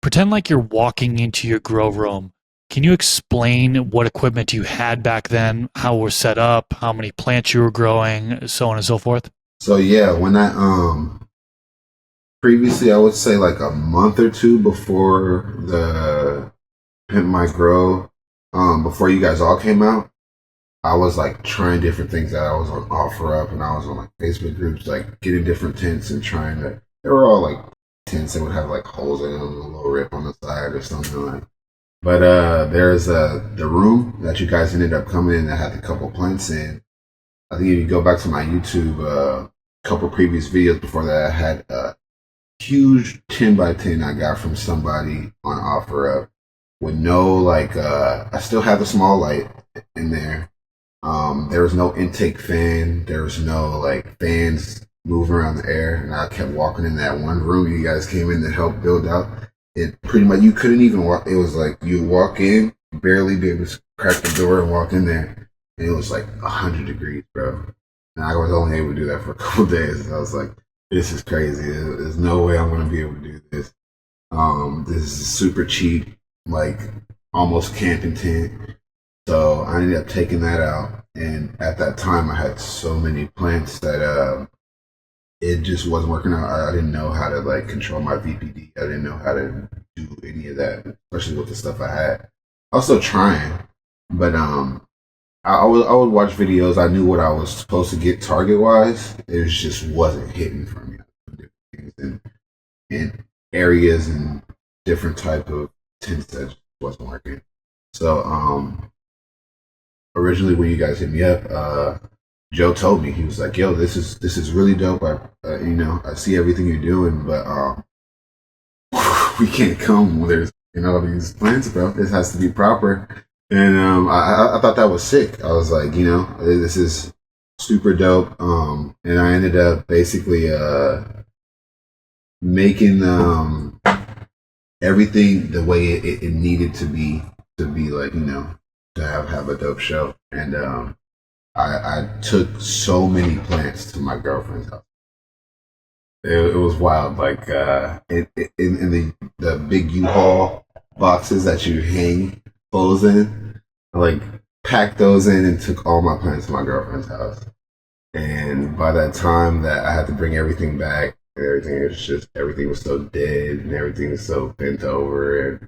Pretend like you're walking into your grow room. Can you explain what equipment you had back then, how it was set up, how many plants you were growing, so on and so forth? So yeah, when I previously I would say like a month or two before the Pimp My Grow, before you guys all came out, I was like trying different things that I was on OfferUp and I was on like Facebook groups, like getting different tents and trying to. They were all like tents that would have like holes in them, a little rip on the side or something like. But there's the room that you guys ended up coming in that had a couple plants in. I think if you go back to my YouTube, couple previous videos before that, I had a huge 10 by 10 I got from somebody on OfferUp with no like. I still have the small light in there. There was no intake fan. There was no like fans moving around the air, and I kept walking in that one room you guys came in to help build out. It pretty much you couldn't even walk. It was like you walk in, barely be able to crack the door and walk in there, and it was like 100 degrees, bro. And I was only able to do that for a couple of days. I was like, this is crazy. There's no way I'm gonna be able to do this. This is super cheap, like almost camping tent. So I ended up taking that out, and at that time I had so many plants that it just wasn't working out. I didn't know how to like control my VPD. I didn't know how to do any of that, especially with the stuff I had. I was still trying, but I would watch videos. I knew what I was supposed to get target wise. It just wasn't hitting for me. Different things in areas and different type of tents that just wasn't working. So originally when you guys hit me up, Joe told me, he was like, "Yo, this is really dope. I see everything you're doing, but we can't come when there's all these plants, bro. This has to be proper." And I thought that was sick. I was like, this is super dope. And I ended up basically making everything the way it needed to be like to have a dope show. And I took so many plants to my girlfriend's house. It was wild. Like in the big U-Haul boxes that you hang clothes in, I like packed those in and took all my plants to my girlfriend's house. And by that time that I had to bring everything back, and everything was so dead and everything was so bent over,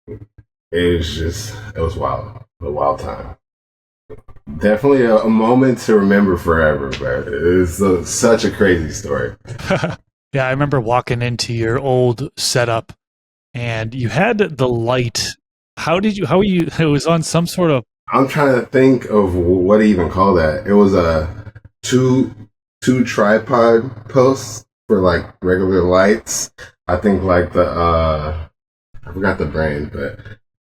and it was wild, a wild time. Definitely a moment to remember forever, but it's such a crazy story. Yeah, I remember walking into your old setup and you had the light. How were you, it was on some sort of, I'm trying to think of what to even call that. It was a two tripod posts for like regular lights. I think like I forgot the brand, but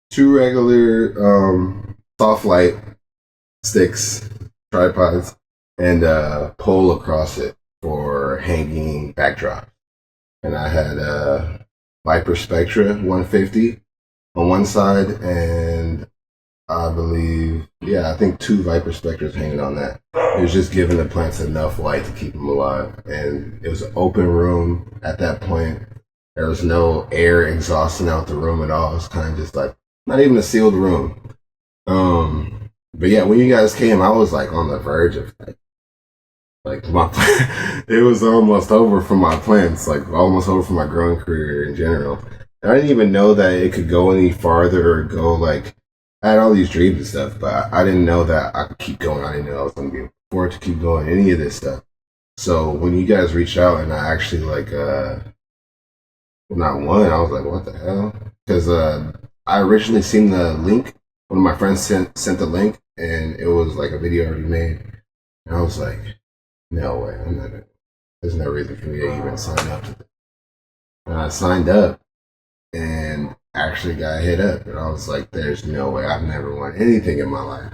two regular soft light sticks, tripods, and a pole across it for hanging backdrop. And I had a Viper Spectra 150 on one side, and I think two Viper Spectras hanging on that. It was just giving the plants enough light to keep them alive. And it was an open room at that point. There was no air exhausting out the room at all. It was kind of just like, not even a sealed room. But yeah, when you guys came, I was like on the verge of like my it was almost over for my plants, like almost over for my growing career in general. And I didn't even know that it could go any farther or go like I had all these dreams and stuff, but I didn't know that I could keep going. I didn't know I was gonna be able to keep going, any of this stuff. So when you guys reached out and I actually like not one, I was like, what the hell? Because I originally seen the link. One of my friends sent the link, and it was like a video already made. And I was like, no way, I'm not. There's no reason for me to even sign up to this. And I signed up, and actually got hit up, and I was like, there's no way. I've never won anything in my life.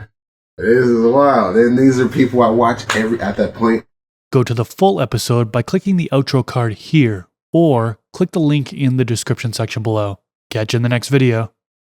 This is wild. And these are people I watch at that point. go to the full episode by clicking the outro card here, or click the link in the description section below. Catch you in the next video.